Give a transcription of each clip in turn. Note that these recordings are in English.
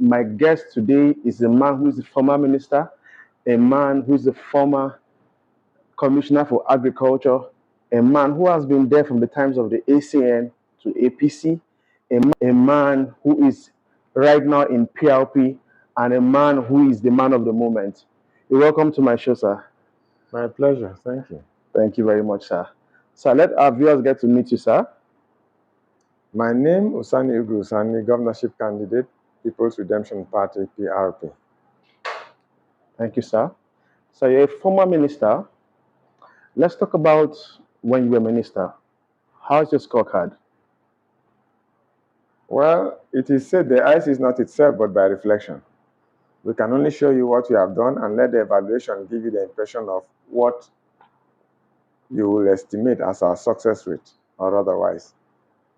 My guest today is a man who is a former minister, a man who is a former commissioner for agriculture, a man who has been there from the times of the ACN to APC, a man who is right now in PLP, and a man who is the man of the moment. You're welcome to my show, sir. My pleasure. Thank you. Thank you very much, sir. So let our viewers get to meet you, sir. My name Usani Uguru, Usani, governorship candidate, People's Redemption Party, PRP. Thank you, sir. So you're a former minister. Let's talk about when you were minister. How's your scorecard? Well, it is said the ice is not itself, but by reflection. We can only show you what you have done and let the evaluation give you the impression of what you will estimate as our success rate or otherwise.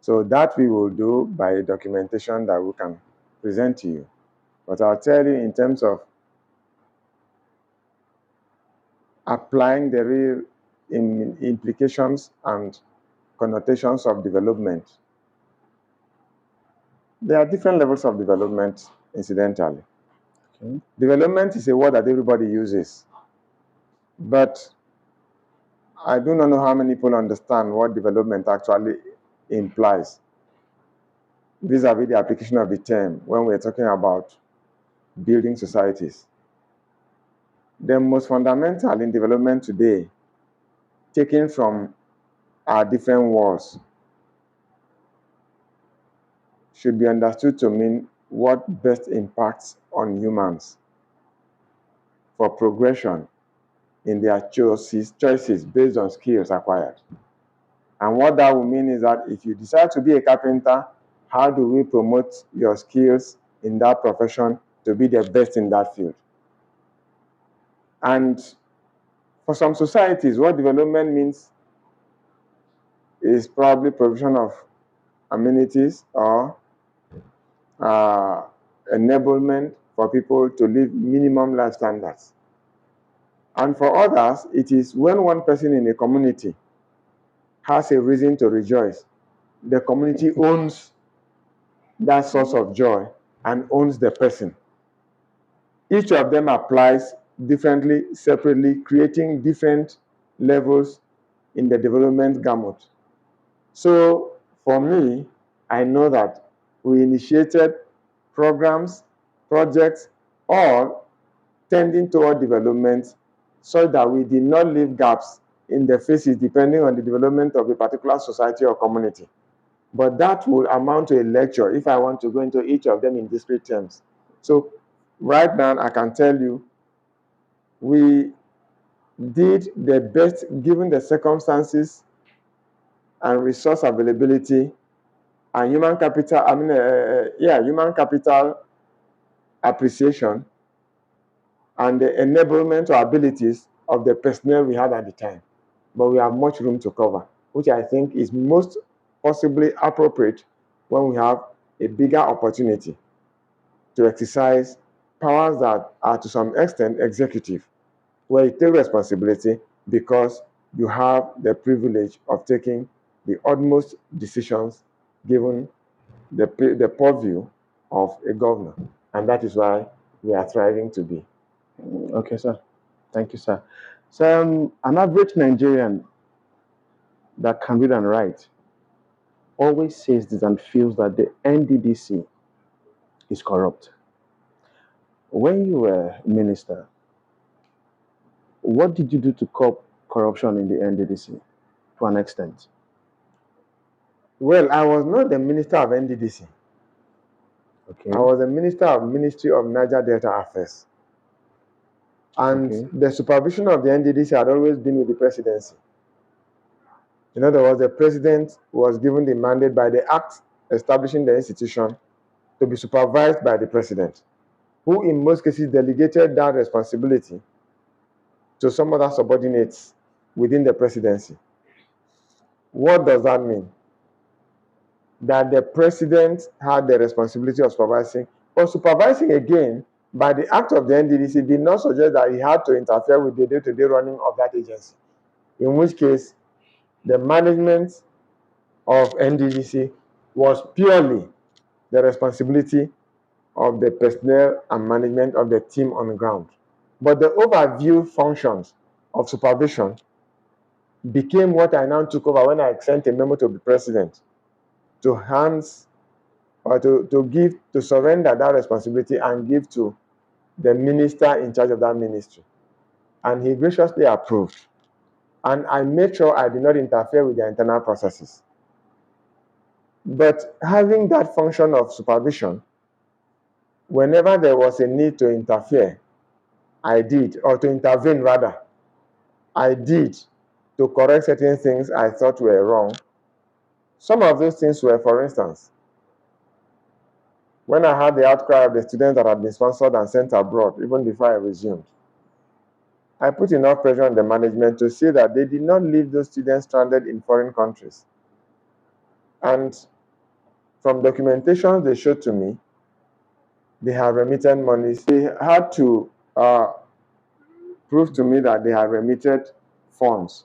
So that we will do by documentation that we can present to you. But I'll tell you in terms of applying the real implications and connotations of development. There are different levels of development, incidentally. Okay. Development is a word that everybody uses, but I do not know how many people understand what development actually implies vis-a-vis the application of the term when we're talking about building societies. The most fundamental in development today, taken from our different worlds, should be understood to mean what best impacts on humans for progression in their choices based on skills acquired. And what that will mean is that if you decide to be a carpenter, how do we promote your skills in that profession to be the best in that field? And for some societies, what development means is probably provision of amenities or enablement for people to live minimum life standards. And for others, it is when one person in a community has a reason to rejoice, the community owns that source of joy and owns the person. Each of them applies differently, separately, creating different levels in the development gamut. So for me, I know that we initiated programs, projects, all tending toward development so that we did not leave gaps in the faces depending on the development of a particular society or community. But that will amount to a lecture if I want to go into each of them in discrete terms. So right now, I can tell you, we did the best given the circumstances and resource availability and human capital, human capital appreciation and the enablement or abilities of the personnel we had at the time. But we have much room to cover, which I think is most possibly appropriate when we have a bigger opportunity to exercise powers that are to some extent executive, where you take responsibility because you have the privilege of taking the utmost decisions given the purview of a governor. And that is why we are striving to be. Okay, sir. Thank you, sir. So an average Nigerian that can read and write always says this and feels that the NDDC is corrupt. When you were minister, what did you do to curb corruption in the NDDC to an extent? Well, I was not the minister of NDDC. Okay. I was the minister of Ministry of Niger Delta Affairs. And the supervision of the NDDC had always been with the presidency. In other words, the president was given the mandate by the act establishing the institution to be supervised by the president, who in most cases delegated that responsibility to some other subordinates within the presidency. What does that mean? That the president had the responsibility of supervising, but supervising again by the act of the NDDC did not suggest that he had to interfere with the day-to-day running of that agency, in which case the management of NDDC was purely the responsibility of the personnel and management of the team on the ground. But the overview functions of supervision became what I now took over when I sent a memo to the president to hands or to surrender that responsibility and give to the minister in charge of that ministry. And he graciously approved. And I made sure I did not interfere with their internal processes. But having that function of supervision, whenever there was a need to interfere, I did, or to intervene rather, I did, to correct certain things I thought were wrong. Some of those things were, for instance, when I had the outcry of the students that had been sponsored and sent abroad, even before I resumed, I put enough pressure on the management to see that they did not leave those students stranded in foreign countries. And from documentation they showed to me, they have remitted monies. They had to prove to me that they have remitted funds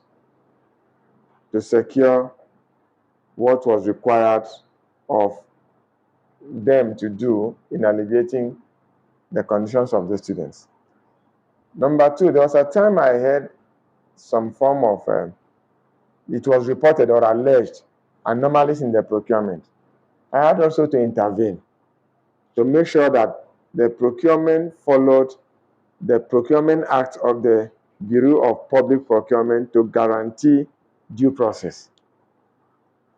to secure what was required of them to do in alleviating the conditions of the students. Number two, there was a time I heard some form of, it was reported or alleged anomalies in the procurement. I had also to intervene to make sure that the procurement followed the Procurement Act of the Bureau of Public Procurement to guarantee due process.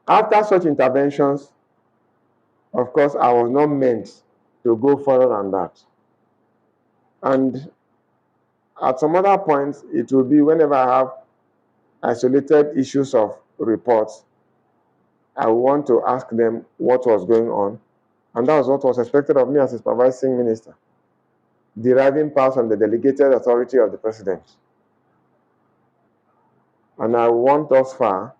After such interventions, of course, I was not meant to go further than that. And at some other points, it will be whenever I have isolated issues of reports, I want to ask them what was going on. And that was what was expected of me as a supervising minister, deriving powers from the delegated authority of the president. And I want thus far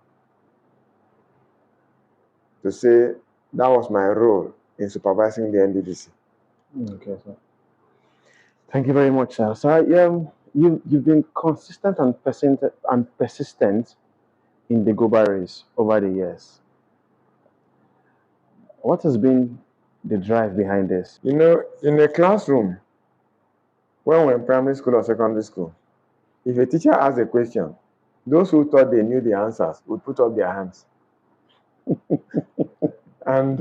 to say that was my role in supervising the NDDC. Okay, sir. Thank you very much, sir. So, you've been consistent and persistent in the Guba race over the years. What has been the drive behind this? You know, in a classroom, when we're in primary school or secondary school, if a teacher asks a question, those who thought they knew the answers would put up their hands. And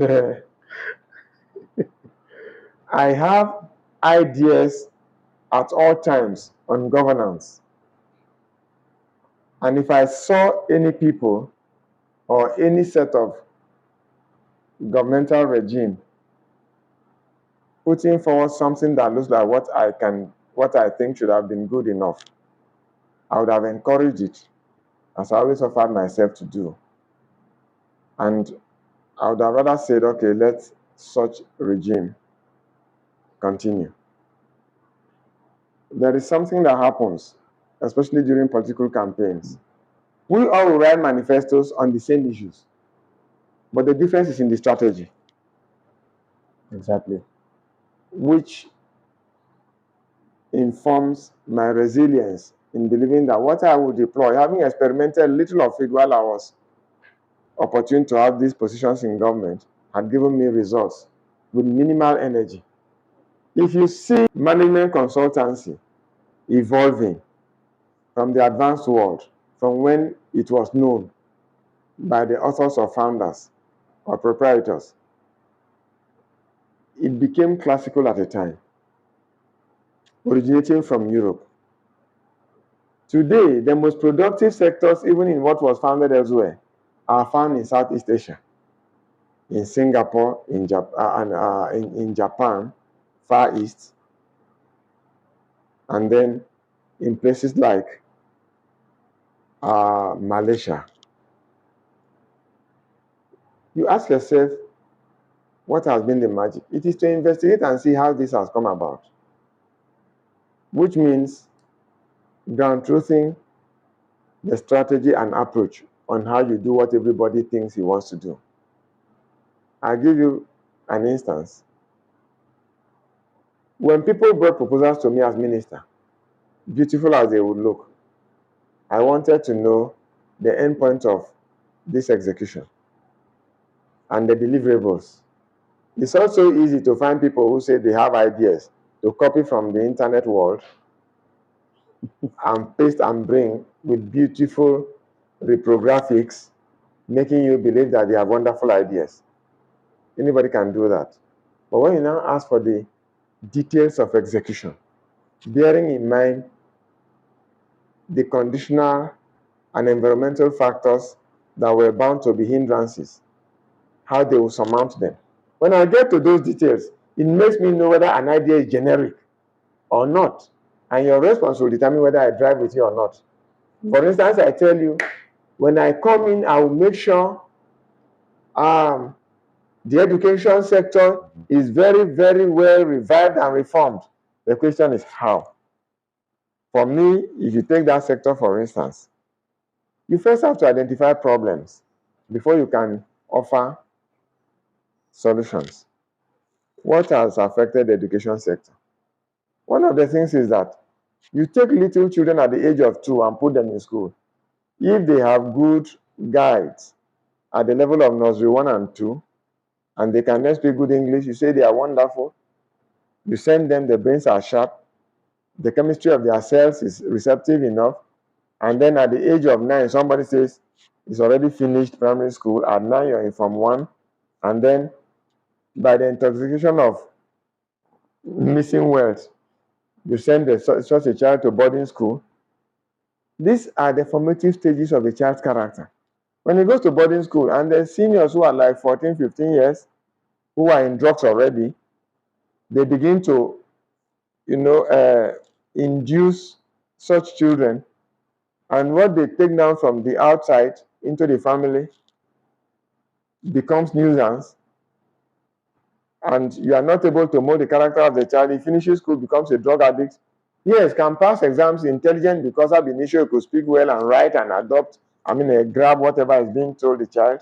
I have ideas at all times on governance. And if I saw any people or any set of governmental regime putting forward something that looks like what I think should have been good enough, I would have encouraged it, as I always offered myself to do. And I would have rather said, okay, let such regime continue. There is something that happens, especially during political campaigns. We all write manifestos on the same issues, but the difference is in the strategy. Exactly. Which informs my resilience in believing that what I would deploy, having experimented little of it while I was opportune to have these positions in government, had given me results with minimal energy. If you see management consultancy evolving from the advanced world, from when it was known by the authors or founders or proprietors, it became classical at a time, originating from Europe. Today, the most productive sectors, even in what was founded elsewhere, are found in Southeast Asia, in Singapore, in Japan, Far East, and then in places like Malaysia. You ask yourself, what has been the magic? It is to investigate and see how this has come about, which means ground truthing the strategy and approach on how you do what everybody thinks he wants to do. I'll give you an instance. When people brought proposals to me as minister, beautiful as they would look, I wanted to know the endpoint of this execution and the deliverables. It's also easy to find people who say they have ideas to copy from the internet world and paste and bring with beautiful reprographics, making you believe that they have wonderful ideas. Anybody can do that. But when you now ask for the details of execution, bearing in mind the conditional and environmental factors that were bound to be hindrances, how they will surmount them. When I get to those details, it makes me know whether an idea is generic or not. And your response will determine whether I drive with you or not. For instance, I tell you, when I come in, I will make sure the education sector is very, very well revived and reformed. The question is how? For me, if you take that sector, for instance, you first have to identify problems before you can offer solutions. What has affected the education sector? One of the things is that you take little children at the age of 2 and put them in school. If they have good guides at the level of nursery 1 and 2, and they can then speak good English, you say they are wonderful. You send them, the brains are sharp, the chemistry of their cells is receptive enough, and then at the age of 9, somebody says it's already finished primary school. At 9, you're in Form 1, and then by the intoxication of missing wealth, you send such a child to boarding school. These are the formative stages of a child's character. When he goes to boarding school and the seniors who are like 14, 15 years, who are in drugs already, they begin to, induce such children, and what they take down from the outside into the family becomes nuisance, and you are not able to mold the character of the child. He finishes school, becomes a drug addict. Yes, can pass exams, intelligent because ab initio could speak well and write and grab whatever is being told the child.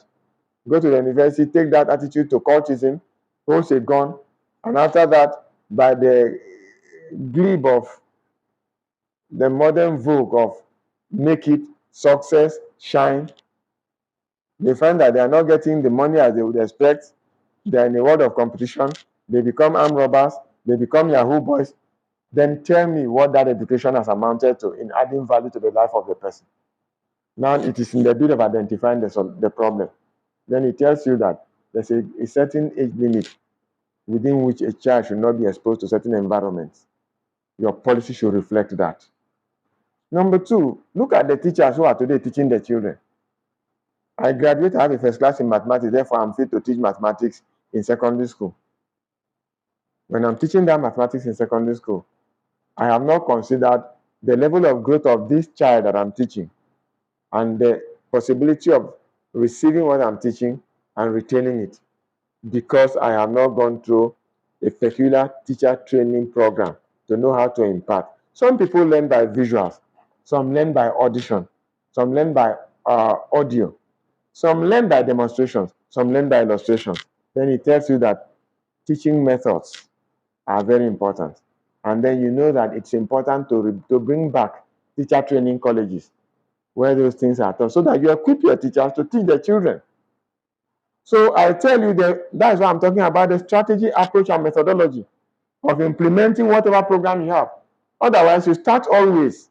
Go to the university, take that attitude to cultism, holds a gun, and after that, by the glebe of the modern vogue of make it, success, shine, they find that they are not getting the money as they would expect. They are in a world of competition. They become armed robbers. They become Yahoo boys. Then tell me what that education has amounted to in adding value to the life of the person. Now it is in the bit of identifying the problem. Then it tells you that there's a certain age limit within which a child should not be exposed to certain environments. Your policy should reflect that. Number 2, look at the teachers who are today teaching the children. I graduate, I have a first class in mathematics, therefore I'm fit to teach mathematics in secondary school. When I'm teaching that mathematics in secondary school, I have not considered the level of growth of this child that I'm teaching and the possibility of receiving what I'm teaching and retaining it, because I have not gone through a peculiar teacher training program to know how to impart. Some people learn by visuals, some learn by audition, some learn by audio, some learn by demonstrations, some learn by illustrations. Then it tells you that teaching methods are very important. And then you know that it's important to bring back teacher training colleges where those things are taught, so that you equip your teachers to teach the children. So I tell you that's why I'm talking about the strategy, approach, and methodology of implementing whatever program you have. Otherwise, you start always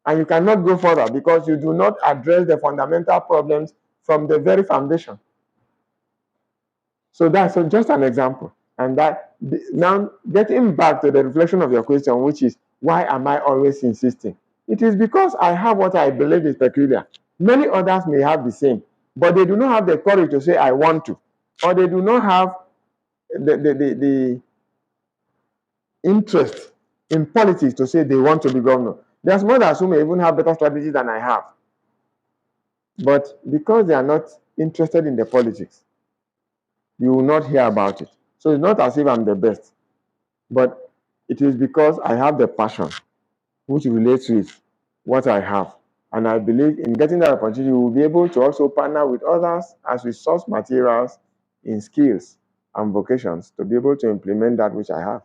and you cannot go further because you do not address the fundamental problems from the very foundation. So that's just an example. And that now getting back to the reflection of your question, which is why am I always insisting? It is because I have what I believe is peculiar. Many others may have the same, but they do not have the courage to say I want to, or they do not have the interest in politics to say they want to be governor. There's others who may even have better strategies than I have. But because they are not interested in the politics, you will not hear about it. So it's not as if I'm the best, but it is because I have the passion which relates with what I have. And I believe in getting that opportunity, we will be able to also partner with others as we source materials in skills and vocations to be able to implement that which I have.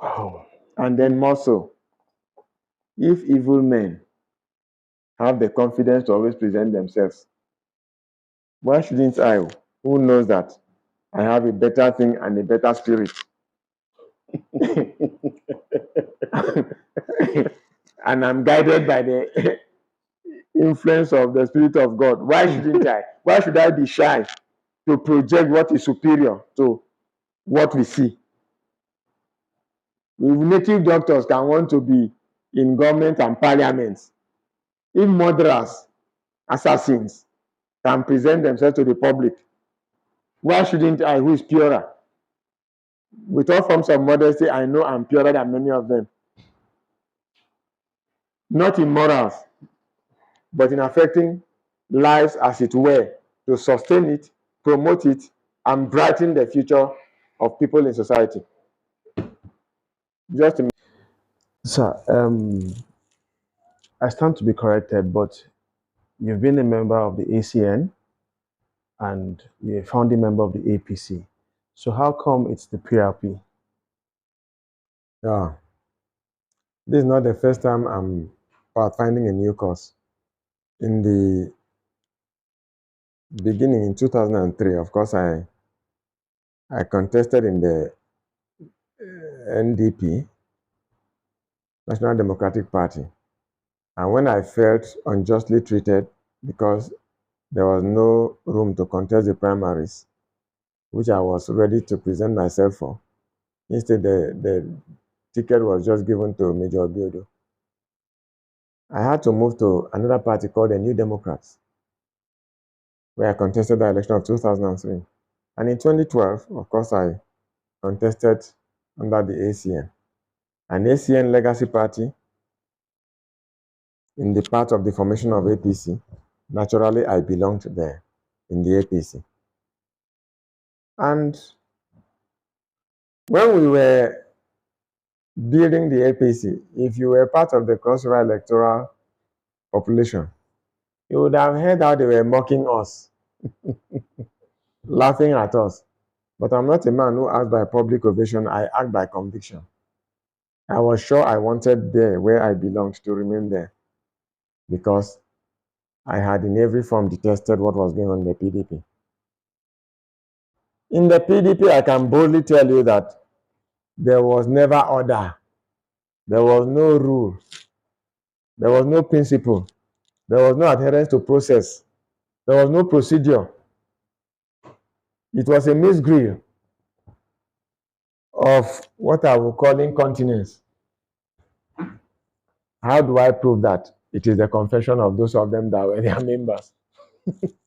Wow. And then more so, if evil men have the confidence to always present themselves, why shouldn't I, who knows that I have a better thing and a better spirit. And I'm guided by the influence of the Spirit of God. Why shouldn't I? Why should I be shy to project what is superior to what we see? If native doctors can want to be in government and parliaments, if murderers, assassins can present themselves to the public, why shouldn't I, who is purer? With all forms of modesty, I know I'm purer than many of them. Not in morals, but in affecting lives as it were, to sustain it, promote it, and brighten the future of people in society. Just to Sir, I stand to be corrected, but you've been a member of the ACN and you're a founding member of the APC. So how come it's the PRP? yeah. This is not the first time I'm finding a new cause. In the beginning, in 2003, of course, I contested in the NDP, National Democratic Party. And when I felt unjustly treated because there was no room to contest the primaries, which I was ready to present myself for, instead the ticket was just given to Major Biodo. I had to move to another party called the New Democrats, where I contested the election of 2003. And in 2012, of course, I contested under the ACN. An ACN legacy party in the part of the formation of APC. Naturally, I belonged there in the APC. And when we were building the APC, if you were part of the cross-river electoral population, you would have heard how they were mocking us, laughing at us. But I'm not a man who acts by public ovation. I act by conviction. I was sure I wanted there where I belonged to remain there because I had in every form detested what was going on in the PDP. In the PDP, I can boldly tell you that there was never order. There was no rule. There was no principle. There was no adherence to process. There was no procedure. It was a misgrill of what I would call incontinence. How do I prove that? It is the confession of those of them that were their members.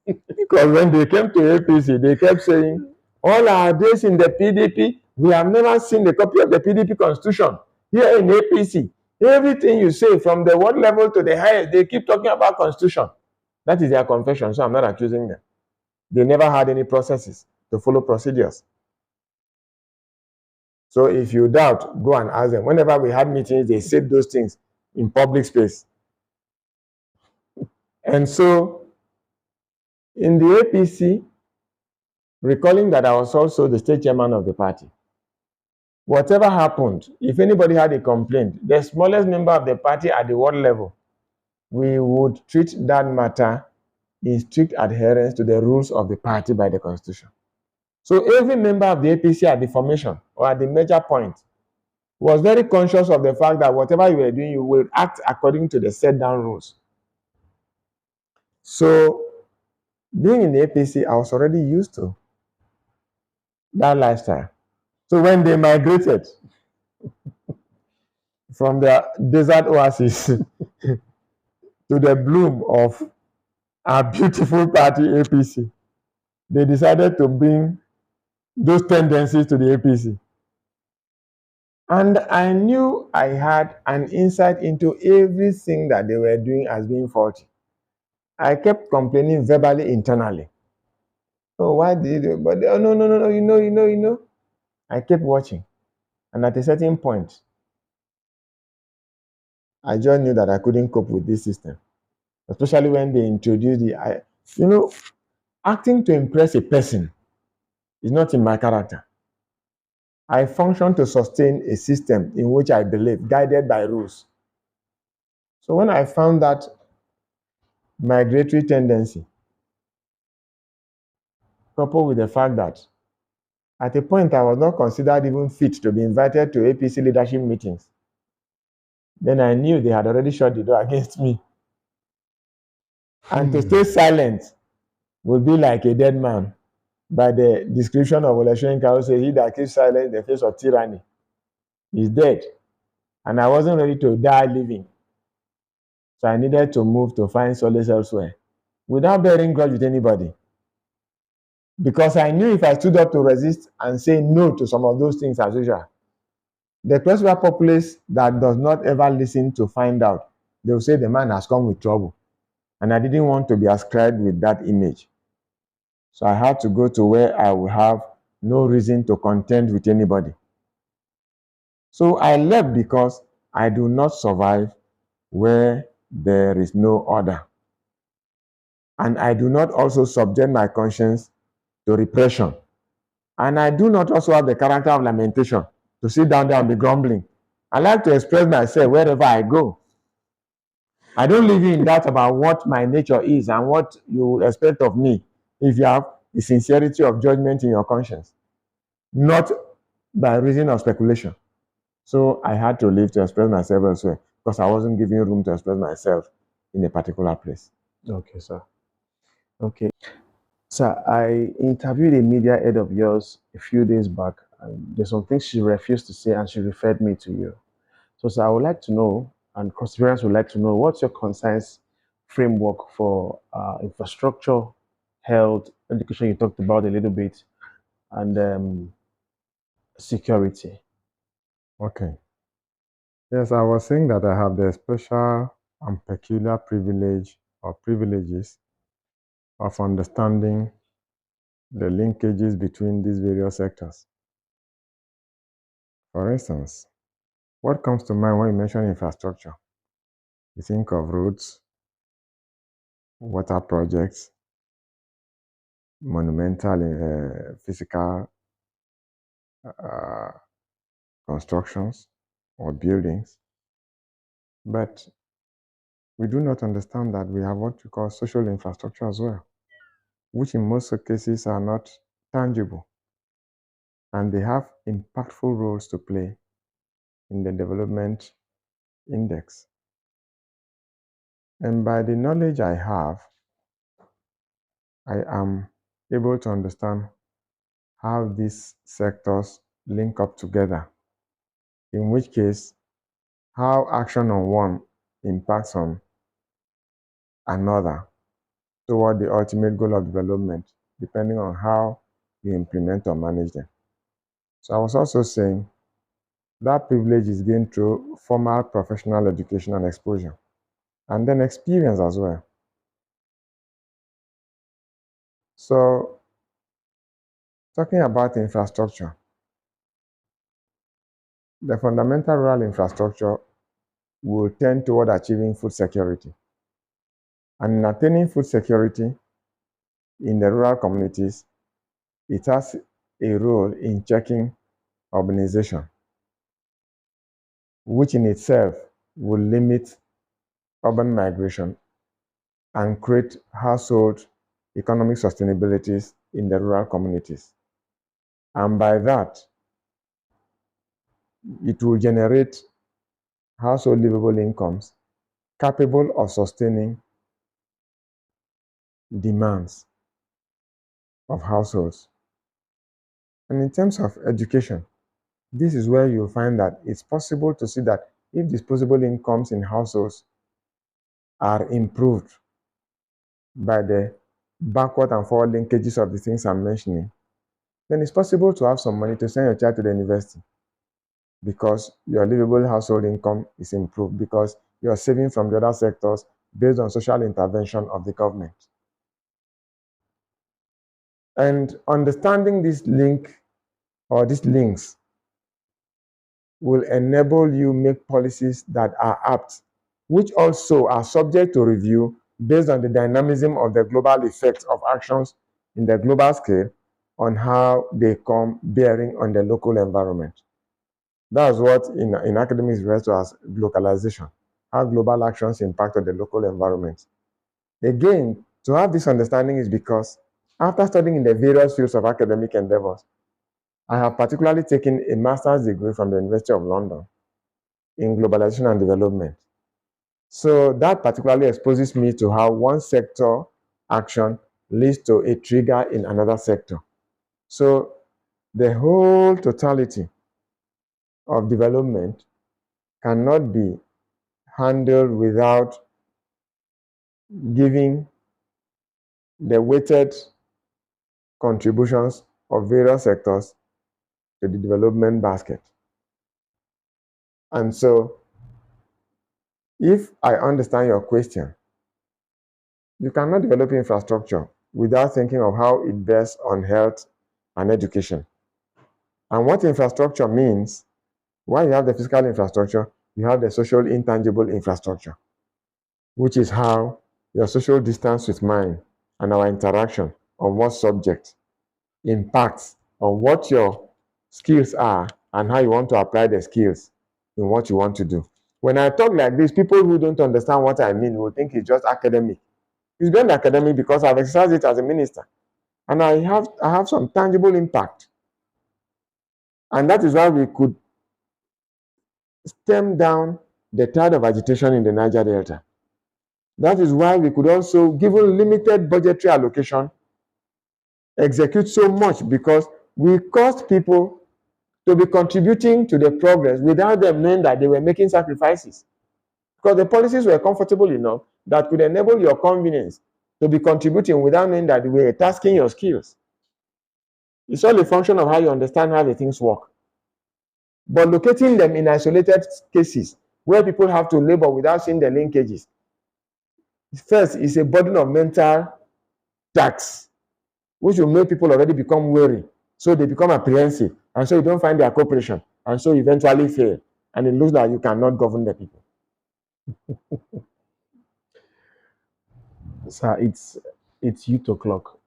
Because when they came to APC, they kept saying, all our days in the PDP, we have never seen the copy of the PDP constitution. Here in APC, everything you say from the ward level to the highest, they keep talking about constitution. That is their confession, so I'm not accusing them. They never had any processes to follow procedures. So if you doubt, go and ask them. Whenever we had meetings, they said those things in public space. And so in the APC, recalling that I was also the state chairman of the party, whatever happened, if anybody had a complaint, the smallest member of the party at the ward level, we would treat that matter in strict adherence to the rules of the party by the constitution. So every member of the APC at the formation or at the major point was very conscious of the fact that whatever you were doing, you will act according to the set down rules. So being in the APC, I was already used to that lifestyle. So when they migrated from the desert oasis to the bloom of our beautiful party APC, they decided to bring those tendencies to the APC. And I knew I had an insight into everything that they were doing as being faulty. I kept complaining verbally internally. Oh, why did you do? But oh, no, you know. I kept watching. And at a certain point, I just knew that I couldn't cope with this system. Especially when they introduced acting to impress a person is not in my character. I function to sustain a system in which I believe, guided by rules. So when I found that migratory tendency, coupled with the fact that At a point, I was not considered even fit to be invited to APC leadership meetings. Then I knew they had already shut the door against me. And to stay silent would be like a dead man. By the description of Oleshenka, who says, he that keeps silent in the face of tyranny is dead. And I wasn't ready to die living. So I needed to move to find solace elsewhere without bearing grudge with anybody. Because I knew if I stood up to resist and say no to some of those things as usual, the personal populace that does not ever listen to find out, they will say the man has come with trouble. And I didn't want to be ascribed with that image. So I had to go to where I would have no reason to contend with anybody. So I left because I do not survive where there is no order. And I do not also subject my conscience to repression. And I do not also have the character of lamentation to sit down there and be grumbling. I like to express myself wherever I go. I don't live in doubt about what my nature is and what you expect of me if you have the sincerity of judgment in your conscience, not by reason of speculation. So I had to leave to express myself elsewhere because I wasn't given room to express myself in a particular place. Okay, sir. Okay. Sir, I interviewed a media head of yours a few days back, and there's some things she refused to say, and she referred me to you. So, sir, I would like to know, and Perseverance would like to know, what's your concerns framework for infrastructure, health, education? You talked about a little bit, and security. Okay. Yes, I was saying that I have the special and peculiar privilege or privileges of understanding the linkages between these various sectors. For instance, what comes to mind when you mention infrastructure? You think of roads, water projects, monumental physical uh, constructions or buildings. But we do not understand that we have what we call social infrastructure as well, which in most cases are not tangible. And they have impactful roles to play in the development index. And by the knowledge I have, I am able to understand how these sectors link up together, in which case, how action on one impacts on another toward the ultimate goal of development, depending on how you implement or manage them. So I was also saying that privilege is gained through formal professional education and exposure, and then experience as well. So, talking about infrastructure, the fundamental rural infrastructure will tend toward achieving food security. And in attaining food security in the rural communities, it has a role in checking urbanization, which in itself will limit urban migration and create household economic sustainabilities in the rural communities. And by that, it will generate household livable incomes capable of sustaining demands of households. And in terms of education, this is where you'll find that it's possible to see that if disposable incomes in households are improved by the backward and forward linkages of the things I'm mentioning, then it's possible to have some money to send your child to the university because your livable household income is improved, because you're saving from the other sectors based on social intervention of the government. And understanding this link or these links will enable you make policies that are apt, which also are subject to review based on the dynamism of the global effects of actions in the global scale on how they come bearing on the local environment. That's what in academics refers to as localization, how global actions impact on the local environment. Again, to have this understanding is because after studying in the various fields of academic endeavors, I have particularly taken a master's degree from the University of London in globalization and development. So that particularly exposes me to how one sector action leads to a trigger in another sector. So the whole totality of development cannot be handled without giving the weighted contributions of various sectors to the development basket. And so, if I understand your question, you cannot develop infrastructure without thinking of how it bears on health and education. And what infrastructure means, while you have the physical infrastructure, you have the social intangible infrastructure, which is how your social distance with mine and our interaction on what subject impacts on what your skills are and how you want to apply the skills in what you want to do. When I talk like this, people who don't understand what I mean will think it's just academic. It's beyond academic because I've exercised it as a minister. And I have some tangible impact. And that is why we could stem down the tide of agitation in the Niger Delta. That is why we could also, given limited budgetary allocation, execute so much, because we caused people to be contributing to the progress without them knowing that they were making sacrifices. Because the policies were comfortable enough that could enable your convenience to be contributing without knowing that they were tasking your skills. It's all a function of how you understand how the things work. But locating them in isolated cases where people have to labor without seeing the linkages, first, is a burden of mental tax, which will make people already become wary. So they become apprehensive, and so you don't find their cooperation, and so you eventually fail, and it looks like you cannot govern the people. Sir, it's youth o'clock.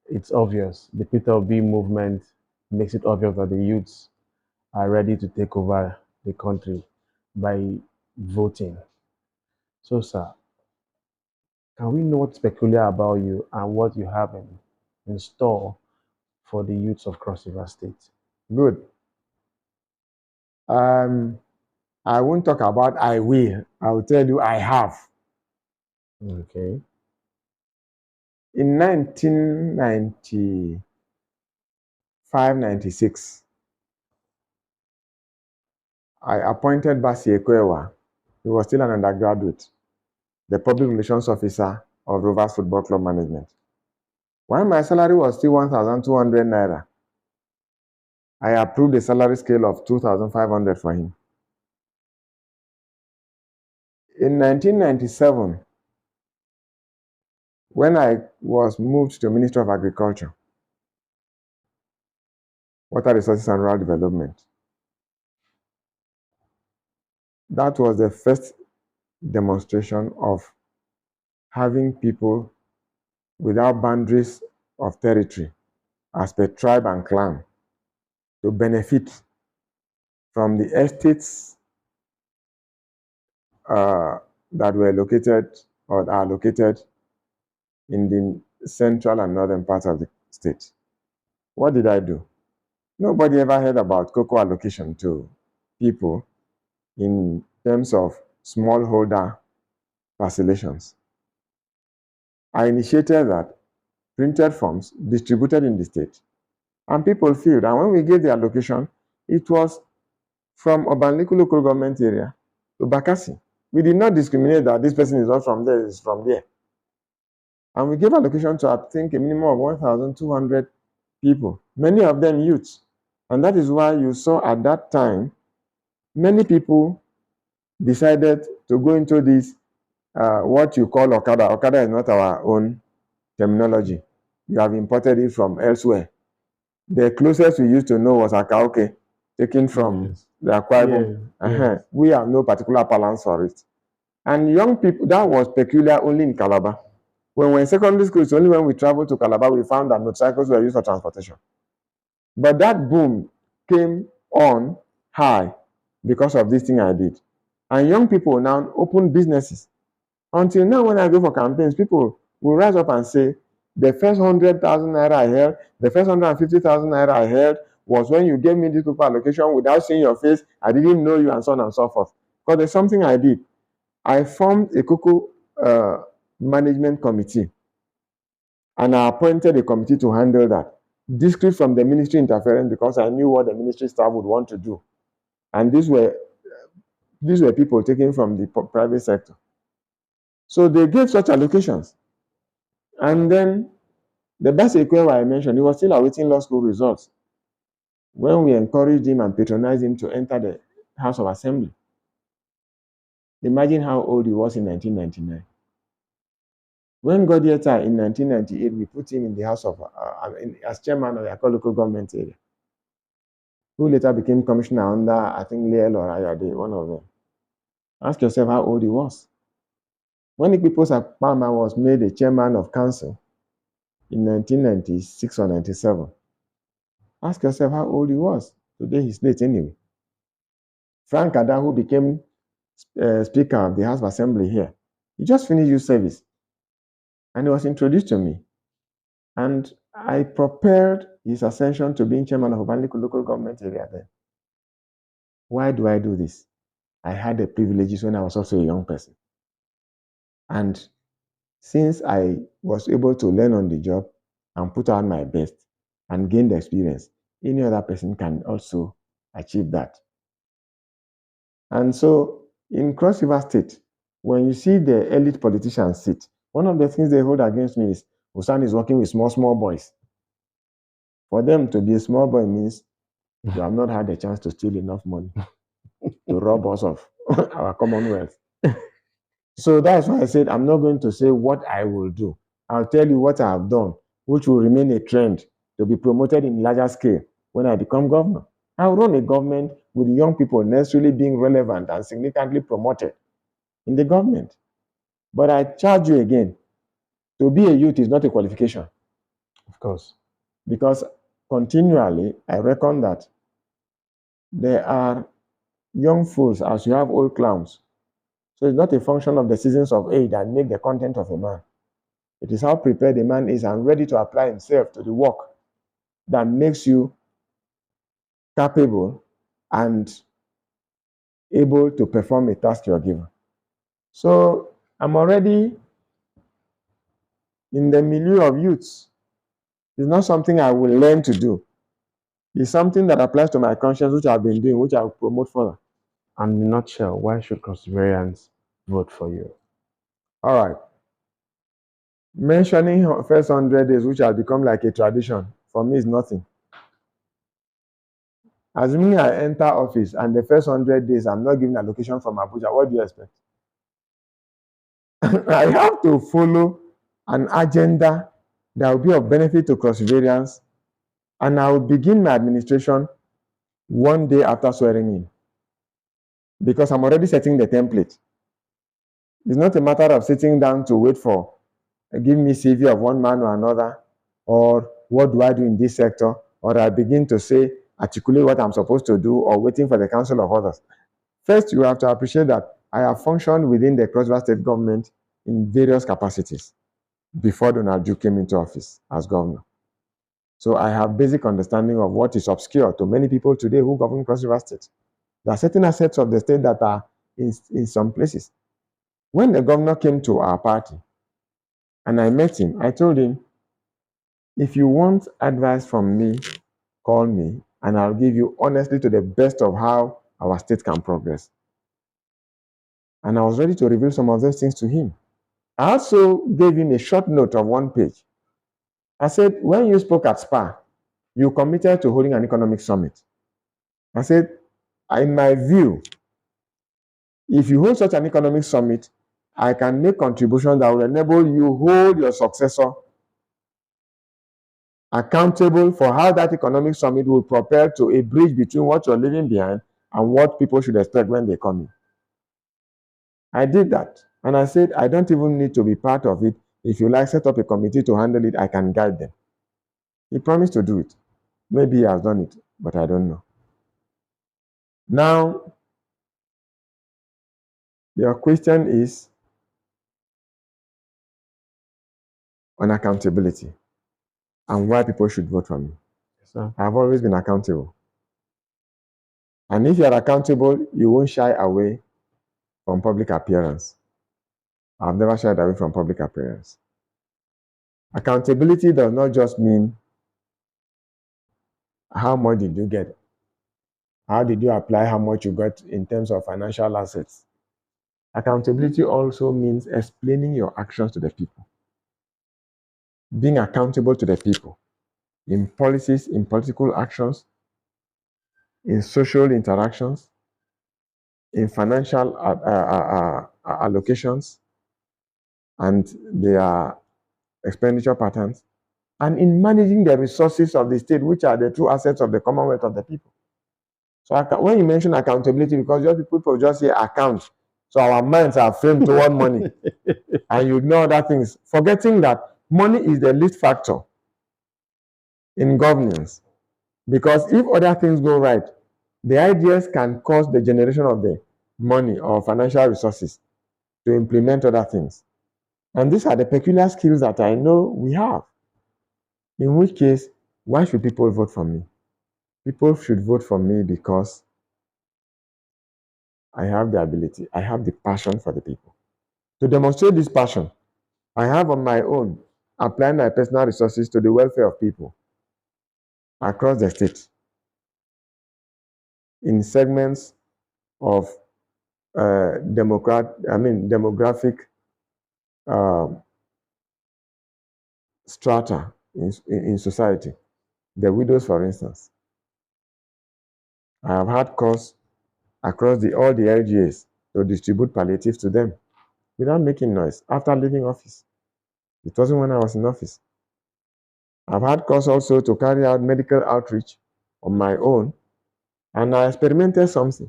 It's obvious. The Peter Obi movement makes it obvious that the youths are ready to take over the country by voting. So, sir, can we know what's peculiar about you and what you have in store for the youths of Cross River State? Good. I won't talk about I will. I will tell you I have. Okay. In 1995-96, I appointed Basi Ekwewa. He was still an undergraduate, the public relations officer of Rovers Football Club Management. While my salary was still 1,200 naira, I approved a salary scale of 2,500 for him. In 1997, when I was moved to Ministry of Agriculture, Water Resources and Rural Development, that was the first demonstration of having people without boundaries of territory, as per tribe and clan, to benefit from the estates that were located or are located in the central and northern parts of the state. What did I do? Nobody ever heard about cocoa allocation to people in terms of smallholder parcellations. I initiated that, printed forms, distributed in the state, and people filled. And when we gave the allocation, it was from Obanliku local government area to Bakassi. We did not discriminate that this person is not from there, is from there. And we gave allocation to, I think, a minimum of 1,200 people, many of them youths. And that is why you saw at that time, many people decided to go into this, what you call Okada. Okada is not our own terminology. You have imported it from elsewhere. The closest we used to know was Akaoke, taken from the Akwa Ibom. Yes. We have no particular balance for it. And young people, that was peculiar only in Calabar. When we were in secondary school, it's only when we traveled to Calabar we found that motorcycles were used for transportation. But that boom came on high because of this thing I did. And young people now open businesses. Until now, when I go for campaigns, people will rise up and say, The first 100,000 naira I held, the first 150,000 naira I held was when you gave me this paper allocation without seeing your face. I didn't know you, and so on and so forth. Because there's something I did. I formed a cocoa management committee, and I appointed a committee to handle that, discreet from the ministry interference, because I knew what the ministry staff would want to do. And these were people taken from the private sector. So they gave such allocations. And then the best equerry I mentioned, he was still awaiting law school results when we encouraged him and patronized him to enter the House of Assembly. Imagine how old he was in 1999. When Godieta in 1998, we put him in the House of, as chairman of the Akko local government area, who later became commissioner under, I think, Liel or Ayade, one of them. Ask yourself how old he was. When Ikpipo Sakpama was made a chairman of council in 1996 or 97, ask yourself how old he was. Today he's late anyway. Frank Ada, who became Speaker of the House of Assembly here, he just finished youth service. And he was introduced to me. And I prepared his ascension to being chairman of Obanliko local government area then. Why do I do this? I had the privileges when I was also a young person. And since I was able to learn on the job and put out my best and gain the experience, any other person can also achieve that. And so in Cross River State, when you see the elite politicians sit, one of the things they hold against me is Usani is working with small boys. For them to be a small boy means you have not had a chance to steal enough money to rob us of our commonwealth. So that's why I said I'm not going to say what I will do. I'll tell you what I have done, which will remain a trend to be promoted in larger scale when I become governor. I'll run a government with young people necessarily being relevant and significantly promoted in the government. But I charge you again, to be a youth is not a qualification. Of course. Because continually, I reckon that there are young fools as you have old clowns. So it's not a function of the seasons of age that make the content of a man. It is how prepared a man is and ready to apply himself to the work that makes you capable and able to perform a task you're given. So I'm already in the milieu of youths. It's not something I will learn to do. It's something that applies to my conscience, which I've been doing, which I'll promote further. And in a nutshell, why should Constituents vote for you? All right. Mentioning first 100 days, which has become like a tradition, for me is nothing. Assuming I enter office and the first 100 days I'm not given allocation from Abuja, what do you expect? I have to follow an agenda that will be of benefit to Cross Riverians, and I will begin my administration one day after swearing in, because I'm already setting the template. It's not a matter of sitting down to wait for give me CV of one man or another, or what do I do in this sector, or I begin to say, articulate what I'm supposed to do, or waiting for the counsel of others. First, you have to appreciate that I have functioned within the Cross River State government in various capacities before Donald Duke came into office as governor. So I have basic understanding of what is obscure to many people today who govern Cross River State. There are certain assets of the state that are in some places. When the governor came to our party and I met him, I told him, if you want advice from me, call me, and I'll give you honestly to the best of how our state can progress. And I was ready to reveal some of those things to him. I also gave him a short note of 1 page. I said, when you spoke at SPA, you committed to holding an economic summit. I said, in my view, if you hold such an economic summit, I can make contributions that will enable you hold your successor accountable for how that economic summit will propel to a bridge between what you're leaving behind and what people should expect when they come in. I did that. And I said, I don't even need to be part of it. If you like, set up a committee to handle it, I can guide them. He promised to do it. Maybe he has done it, but I don't know. Now, your question is, on accountability and why people should vote for me. Sir. I've always been accountable. And if you are accountable, you won't shy away from public appearance. I've never shied away from public appearance. Accountability does not just mean how much did you get, how did you apply how much you got in terms of financial assets. Accountability also means explaining your actions to the people, being accountable to the people in policies, in political actions, in social interactions, in financial allocations and their expenditure patterns, and in managing the resources of the state, which are the true assets of the commonwealth of the people. So when you mention accountability, because just people just say account, so our minds are framed toward money, and you ignore other things, forgetting that money is the least factor in governance. Because if other things go right, the ideas can cause the generation of the money or financial resources to implement other things. And these are the peculiar skills that I know we have. In which case, why should people vote for me? People should vote for me because I have the ability, I have the passion for the people. To demonstrate this passion, I have on my own applied my personal resources to the welfare of people across the state in segments of demographic strata in society. The widows, for instance. I have had calls across all the LGAs to distribute palliatives to them without making noise after leaving office. It wasn't when I was in office. I've had calls also to carry out medical outreach on my own, and I experimented something.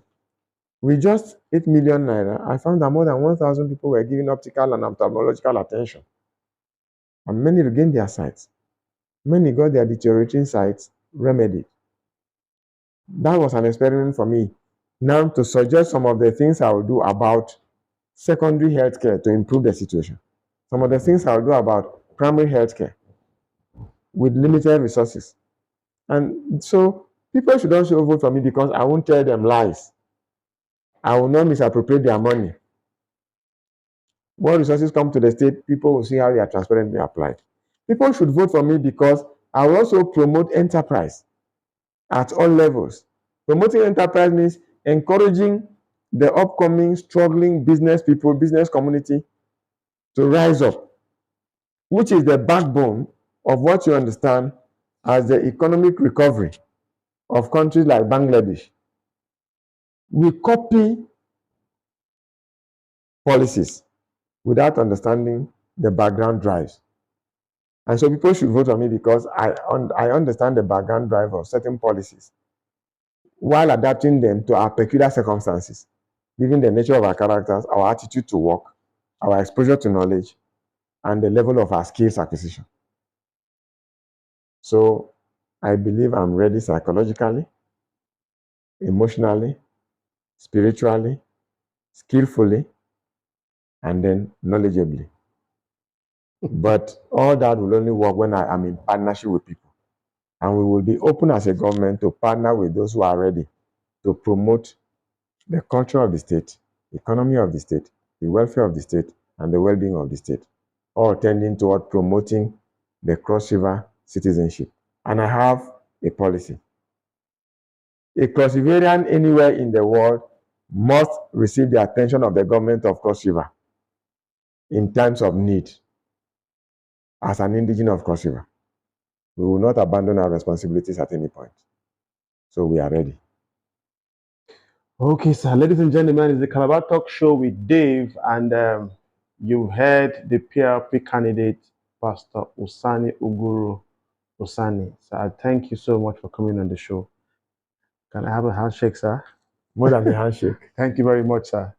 With just 8 million naira, I found that more than 1,000 people were giving optical and ophthalmological attention. And many regained their sight. Many got their deteriorating sight remedied. That was an experiment for me. Now, to suggest some of the things I will do about secondary healthcare to improve the situation. Some of the things I will do about primary healthcare with limited resources. And so people should also vote for me because I won't tell them lies. I will not misappropriate their money. When resources come to the state, people will see how they are transparently applied. People should vote for me because I will also promote enterprise at all levels. Promoting enterprise means encouraging the upcoming, struggling business people, business community to rise up, which is the backbone of what you understand as the economic recovery of countries like Bangladesh. We copy policies without understanding the background drives. And so people should vote for me because I understand the background drive of certain policies while adapting them to our peculiar circumstances, given the nature of our characters, our attitude to work, our exposure to knowledge, and the level of our skills acquisition. So I believe I'm ready psychologically, emotionally, spiritually, skillfully, and then knowledgeably. But all that will only work when I am in partnership with people. And we will be open as a government to partner with those who are ready to promote the culture of the state, economy of the state, the welfare of the state, and the well-being of the state, all tending toward promoting the cross-river citizenship. And I have a policy. A cross-riverian anywhere in the world must receive the attention of the government of Cross River in times of need as an indigenous of Cross River. We will not abandon our responsibilities at any point. So we are ready. Okay, sir. Ladies and gentlemen, it's the Calabar Talk Show with Dave, and you heard the PRP candidate, Pastor Usani Uguru Usani. Sir, thank you so much for coming on the show. Can I have a handshake, sir? More than a handshake. Thank you very much, sir.